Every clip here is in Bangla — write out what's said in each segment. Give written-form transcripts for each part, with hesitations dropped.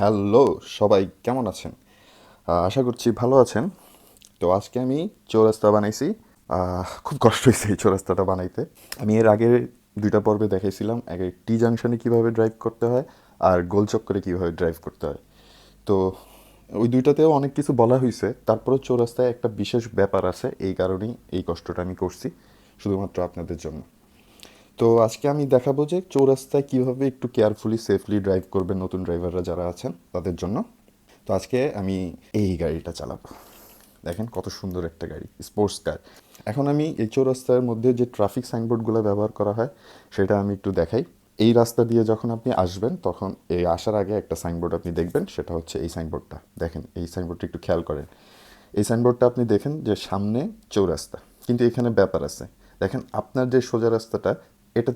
হ্যালো, সবাই কেমন আছেন? আশা করছি ভালো আছেন। তো আজকে আমি চৌরাস্তা বানাইছি। খুব কষ্ট হয়েছে এই চৌরাস্তাটা বানাইতে। আমি এর আগে দুইটা পর্বে দেখাইছিলাম, আগে টি জাংশনে কীভাবে ড্রাইভ করতে হয় আর গোল চক্করে কীভাবে ড্রাইভ করতে হয়। তো ওই দুইটাতেও অনেক কিছু বলা হয়েছে, তারপরেও চৌরাস্তায় একটা বিশেষ ব্যাপার আছে, এই কারণেই এই কষ্টটা আমি করছি শুধুমাত্র আপনাদের জন্য। তো আজকে আমি দেখাবো যে চৌরাস্তায় কীভাবে একটু কেয়ারফুলি সেফলি ড্রাইভ করবেন নতুন ড্রাইভাররা যারা আছেন তাদের জন্য। তো আজকে আমি এই গাড়িটা চালাবো। দেখেন কত সুন্দর একটা গাড়ি, স্পোর্টস কার। এখন আমি এই চৌরাস্তার মধ্যে যে ট্রাফিক সাইনবোর্ডগুলো ব্যবহার করা হয় সেটা আমি একটু দেখাই। এই রাস্তা দিয়ে যখন আপনি আসবেন তখন এই আসার আগে একটা সাইনবোর্ড আপনি দেখবেন, সেটা হচ্ছে এই সাইনবোর্ডটা। দেখেন এই সাইনবোর্ডটা একটু খেয়াল করেন। এই সাইনবোর্ডটা আপনি দেখেন যে সামনে চৌরাস্তা, কিন্তু এখানে ব্যাপার আছে। দেখেন আপনার যে সোজা রাস্তাটা এটা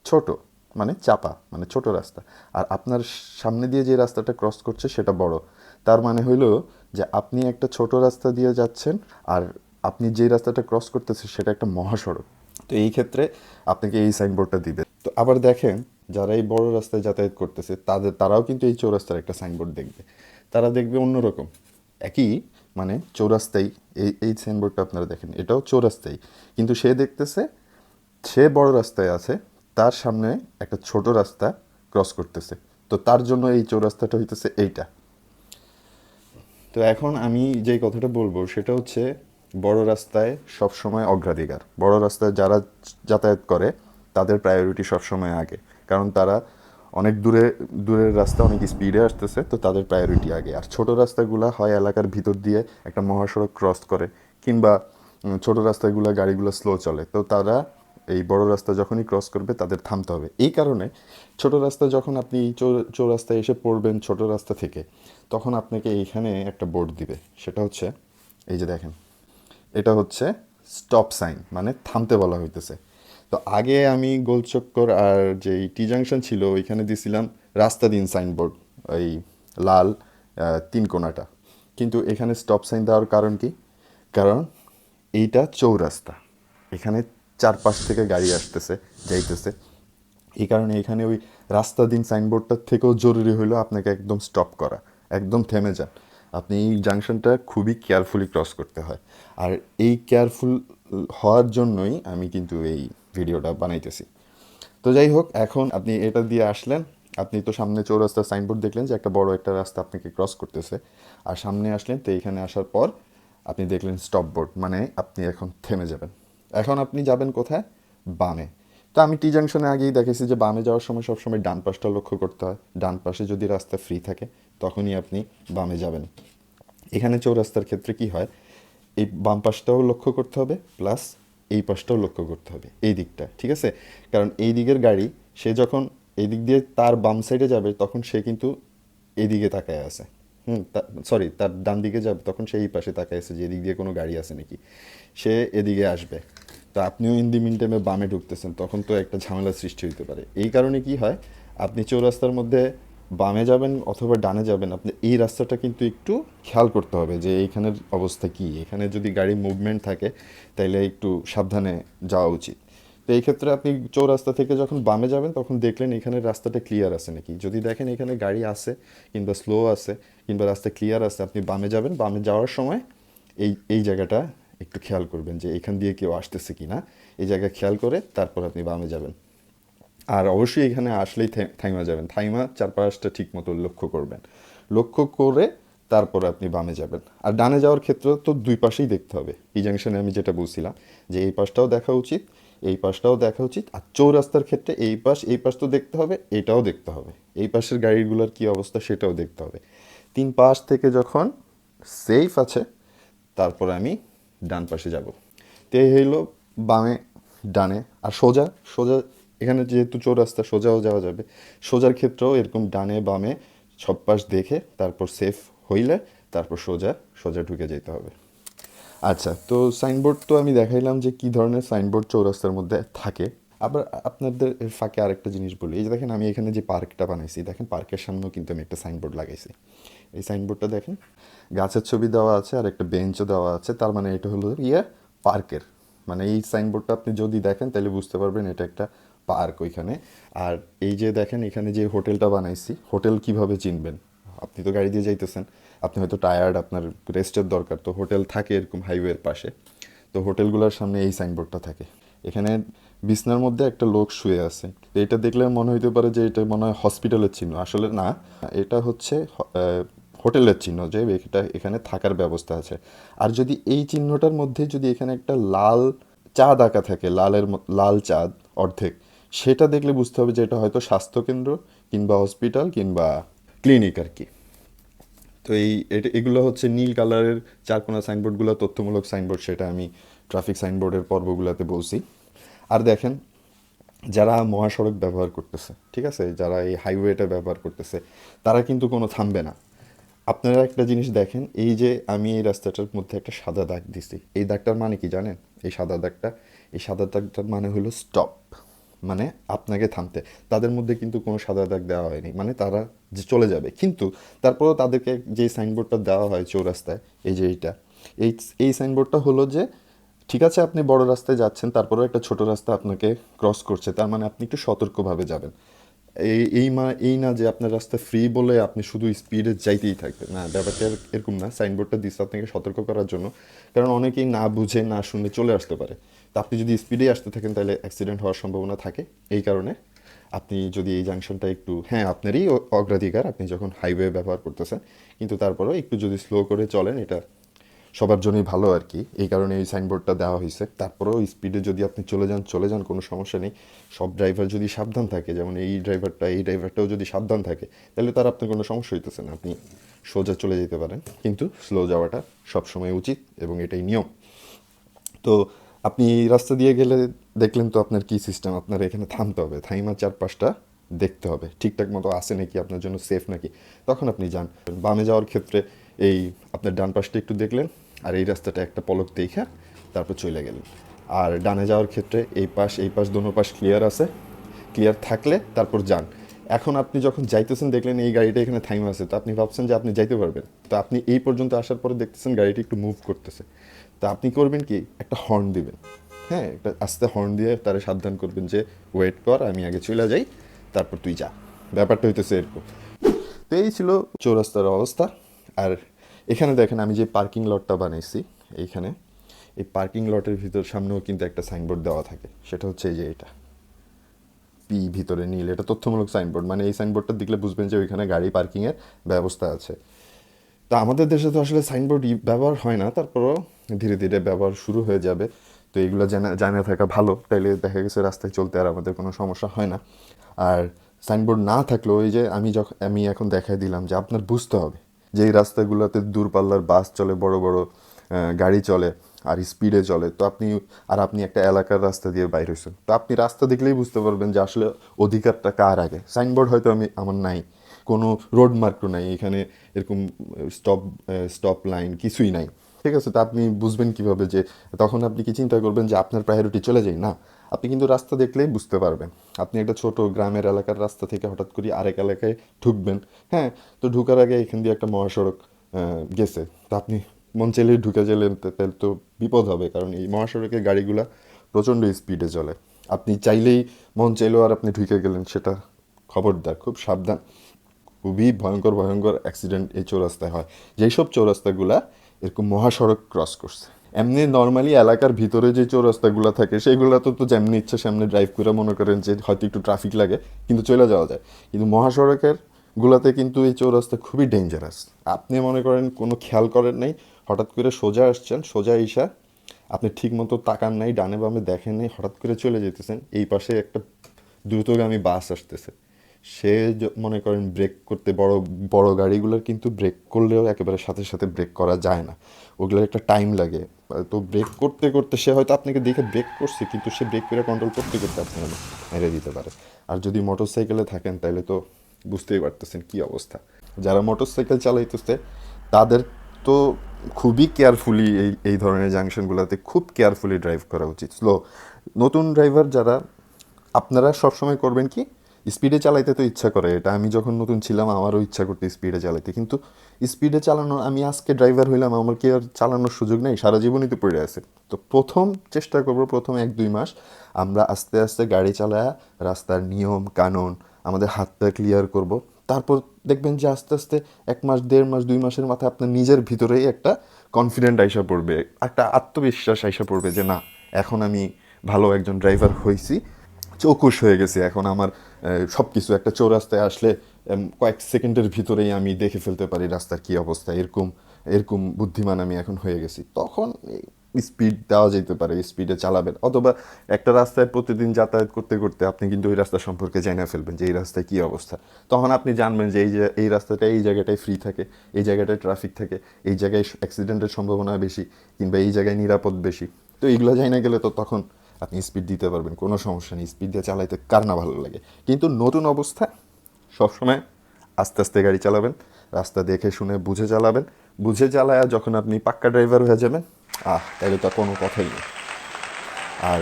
ছোট, মানে চাপা, মানে ছোট রাস্তা। আর আপনার সামনে দিয়ে যে রাস্তাটা ক্রস করছে সেটা বড়। তার মানে হইল যে আপনি একটা ছোট রাস্তা দিয়ে যাচ্ছেন আর আপনি যে রাস্তাটা ক্রস করতেছেন সেটা একটা মহাসড়ক। তো এই ক্ষেত্রে আপনাকে এই সাইনবোর্ডটা দিবে। তো আবার দেখেন যারা এই বড় রাস্তায় যাতায়াত করতেছে তারাও কিন্তু এই চৌরাস্তার একটা সাইনবোর্ড দেখবে। তারা দেখবে অন্যরকম, একই মানে চৌরাস্তায়। এই সাইনবোর্ডটা আপনারা দেখেন, এটাও চৌরাস্তায়, কিন্তু সে দেখতেছে সে বড় রাস্তায় আছে, তার সামনে একটা ছোট রাস্তা ক্রস করতেছে। তো তার জন্য এই চৌরাস্তাটা হইতেছে এইটা। তো এখন আমি যে কথাটা বলবো সেটা হচ্ছে বড় রাস্তায় সবসময় অগ্রাধিকার। বড় রাস্তায় যারা যাতায়াত করে তাদের প্রায়োরিটি সবসময় আগে, কারণ তারা অনেক দূরের রাস্তা অনেক স্পিডে আসতেছে, তো তাদের প্রায়োরিটি আগে। আর ছোট রাস্তাগুলো হয় এলাকার ভিতর দিয়ে একটা মহাসড়ক ক্রস করে, কিংবা ছোট রাস্তাগুলো গাড়িগুলো স্লো চলে, তো তারা এই বড় রাস্তা যখনই ক্রস করবে তাদের থামতে হবে। এই কারণে ছোট রাস্তা যখন আপনি চৌরাস্তায় এসে পড়বেন ছোট রাস্তা থেকে, তখন আপনাকে এইখানে একটা বোর্ড দিবে, সেটা হচ্ছে এই যে দেখেন, এটা হচ্ছে স্টপ সাইন, মানে থামতে বলা হইতেছে। তো আগে আমি গোলচক্কর আর যেই টি জাংশন ছিল ওইখানে দিছিলাম রাস্তা দিন সাইনবোর্ড, ওই লাল তিন কোণাটা। কিন্তু এখানে স্টপ সাইন দেওয়ার কারণ কি? কারণ এইটা চৌরাস্তা, এখানে চারপাশ থেকে গাড়ি আসতেছে যাইতেছে। এই কারণে এখানে ওই রাস্তা দিন সাইনবোর্ডটার থেকেও জরুরি হলো আপনাকে একদম স্টপ করা, একদম থেমে যান। আপনি এই জাংশনটা খুবই কেয়ারফুলি ক্রস করতে হয়। আর এই কেয়ারফুল হওয়ার জন্যই আমি কিন্তু এই ভিডিওটা বানাইতেছি। তো যাই হোক, এখন আপনি এটা দিয়ে আসলেন, আপনি তো সামনে চৌরাস্তার সাইনবোর্ড দেখলেন যে একটা বড় একটা রাস্তা আপনাকে ক্রস করতেছে। আর সামনে আসলেন, তো এখানে আসার পর আপনি দেখলেন স্টপ বোর্ড, মানে আপনি এখন থেমে যাবেন। এখন আপনি যাবেন কোথায়? বামে। তো আমি টি জাংশনে আগেই দেখেছি যে বামে যাওয়ার সময় সবসময় ডান পাশটা লক্ষ্য করতে হয়। ডান পাশে যদি রাস্তা ফ্রি থাকে তখনই আপনি বামে যাবেন। এখানে চৌরাস্তার ক্ষেত্রে কি হয়, এই বাম পাশটাও লক্ষ্য করতে হবে, প্লাস এই পাশটাও লক্ষ্য করতে হবে, এই দিকটা, ঠিক আছে? কারণ এই দিকের গাড়ি সে যখন এই দিক দিয়ে তার বাম সাইডে যাবে তখন সে কিন্তু এদিকে তাকায় আছে। সরি, তার ডান দিকে যাবে তখন সে এই পাশে তাকায় আছে যে এদিক দিয়ে কোনো গাড়ি আছে নাকি, সে এদিকে আসবে। তো আপনিও ইন দি মিন টাইমে বামে ঢুকতেছেন, তখন তো একটা ঝামেলার সৃষ্টি হতে পারে। এই কারণে কি হয়, আপনি চৌরাস্তার মধ্যে বামে যাবেন অথবা ডানে যাবেন, আপনি এই রাস্তাটা কিন্তু একটু খেয়াল করতে হবে যে এইখানের অবস্থা কী। এখানে যদি গাড়ি মুভমেন্ট থাকে তাইলে একটু সাবধানে যাওয়া উচিত। তো এই ক্ষেত্রে আপনি চৌরাস্তা থেকে যখন বামে যাবেন তখন দেখলেন এখানে রাস্তাটা ক্লিয়ার আছে নাকি। যদি দেখেন এখানে গাড়ি আছে, কিংবা স্লো আছে, কিংবা রাস্তা ক্লিয়ার আছে, আপনি বামে যাবেন। বামে যাওয়ার সময় এই এই জায়গাটা একটু খেয়াল করবেন যে এখান দিয়ে কেউ আসতেছে কি না। এই জায়গা খেয়াল করে তারপর আপনি বামে যাবেন। আর অবশ্যই এখানে আসলেই থাইমা যাবেন, থাইমা চারপাশটা ঠিক মতো লক্ষ্য করবেন। লক্ষ্য করে তারপর আপনি বামে যাবেন। আর ডানে যাওয়ার ক্ষেত্রে তো দুই পাশেই দেখতে হবে। এই জাংশনে আমি যেটা বলছিলাম যে এই পাশটাও দেখা উচিত, এই পাশটাও দেখা উচিত। আর চৌরাস্তার ক্ষেত্রে এই পাশ তো দেখতে হবে, এটাও দেখতে হবে, এই পাশের গাড়িগুলোর কী অবস্থা সেটাও দেখতে হবে। তিন পাশ থেকে যখন সেফ আছে তারপর আমি ডান পাশে যাব। তো এই হইল বামে ডানে। আর সোজা, সোজা এখানে যেহেতু চৌরাস্তা সোজাও যাওয়া যাবে, সোজার ক্ষেত্রেও এরকম ডানে বামে সব পাশ দেখে তারপর সেফ হইলে তারপর সোজা সোজা ঢুকে যেতে হবে। আচ্ছা, তো সাইনবোর্ড তো আমি দেখাইলাম যে কী ধরনের সাইনবোর্ড চৌরাস্তার মধ্যে থাকে। আবার আপনাদের এর ফাঁকে আরেকটা জিনিস বলি, এই যে দেখেন আমি এখানে যে পার্কটা বানাইছি, দেখেন পার্কের সামনেও কিন্তু আমি একটা সাইনবোর্ড লাগাইছি। এই সাইনবোর্ডটা দেখেন, গাছের ছবি দেওয়া আছে আর একটা বেঞ্চও দেওয়া আছে, তার মানে এটা হলো পার্কের। মানে এই সাইনবোর্ডটা আপনি যদি দেখেন তাহলে বুঝতে পারবেন এটা একটা পার্ক ওইখানে। আর এই যে দেখেন এখানে যে হোটেলটা বানাইছি, হোটেল কিভাবে চিনবেন? আপনি তো গাড়ি দিয়ে যাইতেছেন, আপনি হয়তো টায়ার্ড, আপনার রেস্টের দরকার, তো হোটেল থাকে এরকম হাইওয়ের পাশে। তো হোটেলগুলোর সামনে এই সাইনবোর্ডটা থাকে। এখানে বিছনার মধ্যে একটা লোক শুয়ে আছে। তো এটা দেখলে মনে হইতে পারে যে এটা মনে হয় হসপিটালের চিহ্ন, আসলে না, এটা হচ্ছে হোটেলের চিহ্ন, যে এটা এখানে থাকার ব্যবস্থা আছে। আর যদি এই চিহ্নটার মধ্যে যদি এখানে একটা লাল চাঁদ আঁকা থাকে, লাল চাঁদ অর্ধেক, সেটা দেখলে বুঝতে হবে যে এটা হয়তো স্বাস্থ্যকেন্দ্র কিংবা হসপিটাল কিংবা ক্লিনিক আর কি। তো এগুলো হচ্ছে নীল কালারের চারকোনা সাইনবোর্ডগুলো তথ্যমূলক সাইনবোর্ড, সেটা আমি ট্রাফিক সাইনবোর্ডের পর্বগুলোতে বলছি। আর দেখেন, যারা মহাসড়ক ব্যবহার করতেছে, ঠিক আছে, যারা এই হাইওয়েটা ব্যবহার করতেছে, তারা কিন্তু কোনো থামবে না। আপনারা একটা জিনিস দেখেন, এই যে আমি এই রাস্তাটার মধ্যে একটা সাদা দাগ দিছি, এই দাগটার মানে কি জানেন? এই সাদা দাগটার মানে হলো স্টপ, মানে আপনাকে থামতে। তাদের মধ্যে কিন্তু কোনো সাদা দাগ দেওয়া হয়নি, মানে তারা যে চলে যাবে। কিন্তু তারপরেও তাদেরকে যে সাইনবোর্ডটা দেওয়া হয় চৌরাস্তায়, এই যে এই এই সাইনবোর্ডটা হলো যে ঠিক আছে, আপনি বড় রাস্তায় যাচ্ছেন, তারপরেও একটা ছোট রাস্তা আপনাকে ক্রস করছে, তার মানে আপনি একটু সতর্কভাবে যাবেন। এই না যে আপনার রাস্তা ফ্রি বলে আপনি শুধু স্পিডে যাইতেই থাকবেন, না, ব্যাপারটা এরকম না। সাইনবোর্ডটা দিচ্ছে আপনাকে সতর্ক করার জন্য, কারণ অনেকেই না বুঝে না শুনে চলে আসতে পারে। তো আপনি যদি স্পিডে আসতে থাকেন তাহলে অ্যাক্সিডেন্ট হওয়ার সম্ভাবনা থাকে। এই কারণে আপনি যদি এই জাংশনটা একটু, হ্যাঁ, আপনারই অগ্রাধিকার, আপনি যখন হাইওয়ে ব্যবহার করতেছেন, কিন্তু তারপরেও একটু যদি স্লো করে চলেন, এটা সবার জন্যই ভালো আর কি। এই কারণে এই সাইনবোর্ডটা দেওয়া হয়েছে। তারপরেও স্পিডে যদি আপনি চলে যান, কোনো সমস্যা নেই। সব ড্রাইভার যদি সাবধান থাকে, যেমন এই ড্রাইভারটাও যদি সাবধান থাকে, তাহলে তার আপনার কোনো সমস্যা হইতেছে না, আপনি সোজা চলে যেতে পারেন। কিন্তু স্লো যাওয়াটা সবসময় উচিত এবং এটাই নিয়ম। তো আপনি এই রাস্তা দিয়ে গেলে দেখলেন তো আপনার কি সিস্টেম, আপনার এখানে থামতে হবে, থাইমা চারপাশটা দেখতে হবে ঠিকঠাক মতো আছে নাকি, আপনার জন্য সেফ নাকি, তখন আপনি যান। বামে যাওয়ার ক্ষেত্রে এই আপনার ডান পাশটা একটু দেখলেন, আর এই রাস্তাটা একটা পলক দেখা তারপর চলে গেলেন। আর ডানে যাওয়ার ক্ষেত্রে এই পাশ দোনো পাশ ক্লিয়ার আছে, ক্লিয়ার থাকলে তারপর যান। এখন আপনি যখন যাইতেছেন দেখলেন এই গাড়িটা এখানে থাইমা আছে, তো আপনি ভাবছেন যে আপনি যাইতে পারবেন, তো আপনি এই পর্যন্ত আসার পরে দেখতেছেন গাড়িটি একটু মুভ করতেছে, তা আপনি করবেন কি, একটা হর্ন দিবেন। হ্যাঁ, একটা আস্তে হর্ন দিয়ে তারা সাবধান করবেন যে ওয়েট কর, আমি আগে চলে যাই, তারপর তুই যা। ব্যাপারটা হইতেছে এরকম। তো এই ছিল চৌরাস্তার অবস্থা। আর এখানে দেখেন আমি যে পার্কিং লটটা বানাইছি, এইখানে এই পার্কিং লটের ভিতর সামনেও কিন্তু একটা সাইনবোর্ড দেওয়া থাকে, সেটা হচ্ছে এই যে এটা ভিতরে নীল, এটা তথ্যমূলক সাইনবোর্ড, মানে এই সাইনবোর্ডটা দেখলে বুঝবেন যে ওইখানে গাড়ি পার্কিংয়ের ব্যবস্থা আছে। তা আমাদের দেশে তো আসলে সাইনবোর্ড ব্যবহার হয় না, তারপরও ধীরে ধীরে ব্যবহার শুরু হয়ে যাবে। তো এগুলো জানা থাকা ভালো, তাইলে দেখা গেছে রাস্তায় চলতে আর আমাদের কোনো সমস্যা হয় না। আর সাইনবোর্ড না থাকলেও ওই যে আমি এখন দেখাই দিলাম যে আপনার বুঝতে হবে যে এই রাস্তাগুলোতে দূরপাল্লার বাস চলে, বড় বড় গাড়ি চলে আর স্পিডে চলে। তো আপনি একটা এলাকার রাস্তা দিয়ে বাইর হয়েছেন, তো আপনি রাস্তা দেখলেই বুঝতে পারবেন যে আসলে অধিকারটা কার আগে। সাইনবোর্ড হয়তো আমার নাই, কোনো রোড মার্কও নাই এখানে, এরকম স্টপ স্টপ লাইন কিছুই নাই, ঠিক আছে। তো আপনি বুঝবেন কিভাবে যে, তখন আপনি কি চিন্তা করবেন যে আপনার প্রায়োরিটি চলে যায় না, আপনি কিন্তু রাস্তা দেখলেই বুঝতে পারবেন। আপনি একটা ছোট গ্রামের এলাকার রাস্তা থেকে হঠাৎ করে আরেক এলাকায় ঢুকবেন, হ্যাঁ, তো ঢুকার আগে এখান দিয়ে একটা মহাসড়ক গেছে, তো আপনি মন চাইলেই ঢুকে গেলেন, তাহলে তো বিপদ হবে, কারণ এই মহাসড়কের গাড়িগুলা প্রচণ্ড স্পিডে চলে। আপনি চাইলেই মন চাইলেও আর আপনি ঢুকে গেলেন, সেটা খবরদার, খুব সাবধান। খুবই ভয়ঙ্কর ভয়ঙ্কর অ্যাক্সিডেন্ট এই চৌরাস্তায় হয়, যেই সব চৌরাস্তাগুলা এরকম মহাসড়ক ক্রস করছে। এমনি নর্মালি এলাকার ভিতরে যে চৌরাস্তাগুলো থাকে সেগুলো তো যেমনি ইচ্ছা সামনে ড্রাইভ করে মনে করেন যে হয়তো একটু ট্রাফিক লাগে কিন্তু চলে যাওয়া যায়, কিন্তু মহাসড়কের গুলাতে কিন্তু এই চৌরাস্তা খুবই ডেঞ্জারাস। আপনি মনে করেন কোনো খেয়াল করেন নাই, হঠাৎ করে সোজা আসছেন, সোজা ইসা আপনি ঠিক মতো তাকান নাই, ডানে বামে দেখেন নাই, হঠাৎ করে চলে যেতেছেন, এই পাশে একটা দ্রুতগামী বাস আসতেছে, সে মনে করেন ব্রেক করতে, বড় বড় গাড়িগুলোর কিন্তু ব্রেক করলেও একেবারে সাথে সাথে ব্রেক করা যায় না, ওগুলোর একটা টাইম লাগে। তো ব্রেক করতে করতে সে হয়তো আপনাকে দেখে ব্রেক করছে, কিন্তু সে ব্রেক করে কন্ট্রোল করতে করতে আপনাকে মেরে দিতে পারে। আর যদি মোটর সাইকেলে থাকেন তাহলে তো বুঝতেই পারতেছেন কী অবস্থা। যারা মোটর সাইকেল চালাইতেছে তাদের তো খুবই কেয়ারফুলি এই ধরনের জাংশনগুলোতে খুব কেয়ারফুলি ড্রাইভ করা উচিত। নতুন ড্রাইভার যারা, আপনারা সবসময় করবেন কি, স্পিডে চালাইতে তো ইচ্ছা করে, এটা আমি যখন নতুন ছিলাম আমারও ইচ্ছা করতে স্পিডে চালাইতে, কিন্তু স্পিডে চালানো, আমি আজকে ড্রাইভার হইলাম, আমার কি আর চালানোর সুযোগ নেই, সারা জীবনই তো পড়ে আছে। তো প্রথম চেষ্টা করব, প্রথম 1-2 মাস আমরা আস্তে আস্তে গাড়ি চালায়া রাস্তার নিয়ম কানুন আমাদের হাতটা ক্লিয়ার করব, তারপর দেখবেন যে আস্তে আস্তে 1 মাস 1.5 মাস 2 মাসের মাথায় আপনার নিজের ভিতরেই একটা কনফিডেন্ট আইসা পড়বে, একটা আত্মবিশ্বাস আইসা পড়বে যে না, এখন আমি ভালো একজন ড্রাইভার হয়েছি, চৌকুশ হয়ে গেছি। এখন আমার সব কিছু একটা চৌরাস্তায় আসলে কয়েক সেকেন্ডের ভিতরেই আমি দেখে ফেলতে পারি রাস্তার কী অবস্থা, এরকম এরকম বুদ্ধিমান আমি এখন হয়ে গেছি। তখন স্পিড দেওয়া যেতে পারে, স্পিডে চালাবেন। অথবা একটা রাস্তায় প্রতিদিন যাতায়াত করতে করতে আপনি কিন্তু ওই রাস্তা সম্পর্কে জানা ফেলবেন যে এই রাস্তায় কী অবস্থা। তখন আপনি জানবেন যে এই রাস্তাটা এই জায়গাটায় ফ্রি থাকে, এই জায়গাটায় ট্রাফিক থাকে, এই জায়গায় অ্যাক্সিডেন্টের সম্ভাবনা বেশি, কিংবা এই জায়গায় নিরাপদ বেশি। তো এইগুলো জানা গেলে তো তখন আপনি স্পিড দিতে পারবেন, কোনো সমস্যা নেই। স্পিড দিয়ে চালাইতে কার না ভালো লাগে। কিন্তু নতুন অবস্থা সবসময় আস্তে আস্তে গাড়ি চালাবেন, রাস্তা দেখে শুনে বুঝে চালাবেন। বুঝে চালায় যখন আপনি পাক্কা ড্রাইভার হয়ে যাবেন, তাহলে তো কোনো কথাই নেই। আর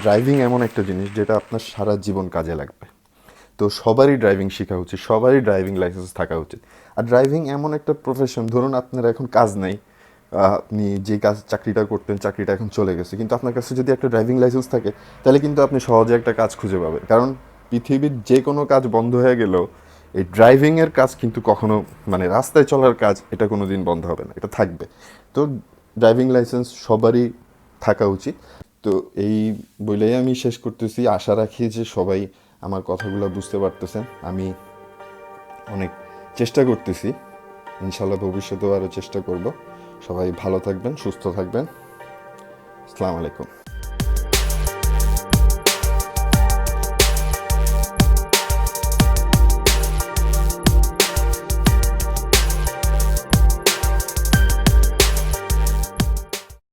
ড্রাইভিং এমন একটা জিনিস যেটা আপনার সারা জীবন কাজে লাগবে। তো সবারই ড্রাইভিং শেখা উচিত, সবারই ড্রাইভিং লাইসেন্স থাকা উচিত। আর ড্রাইভিং এমন একটা প্রফেশন, ধরুন আপনার এখন কাজ নাই, আপনি যে চাকরিটা করতেন চাকরিটা এখন চলে গেছে, কিন্তু আপনার কাছে যদি একটা ড্রাইভিং লাইসেন্স থাকে তাহলে কিন্তু আপনি সহজে একটা কাজ খুঁজে পাবেন। কারণ পৃথিবীর যে কোনো কাজ বন্ধ হয়ে গেলেও এই ড্রাইভিংয়ের কাজ কিন্তু কখনো, মানে রাস্তায় চলার কাজ, এটা কোনো দিন বন্ধ হবে না, এটা থাকবে। তো ড্রাইভিং লাইসেন্স সবারই থাকা উচিত। তো এই বলেই আমি শেষ করতেছি। আশা রাখি যে সবাই আমার কথাগুলো বুঝতে পারতেছেন। আমি অনেক চেষ্টা করতেছি, ইনশাল্লাহ ভবিষ্যতেও আরও চেষ্টা করব। সবাই ভালো থাকবেন, সুস্থ থাকবেন। আসসালামু আলাইকুম।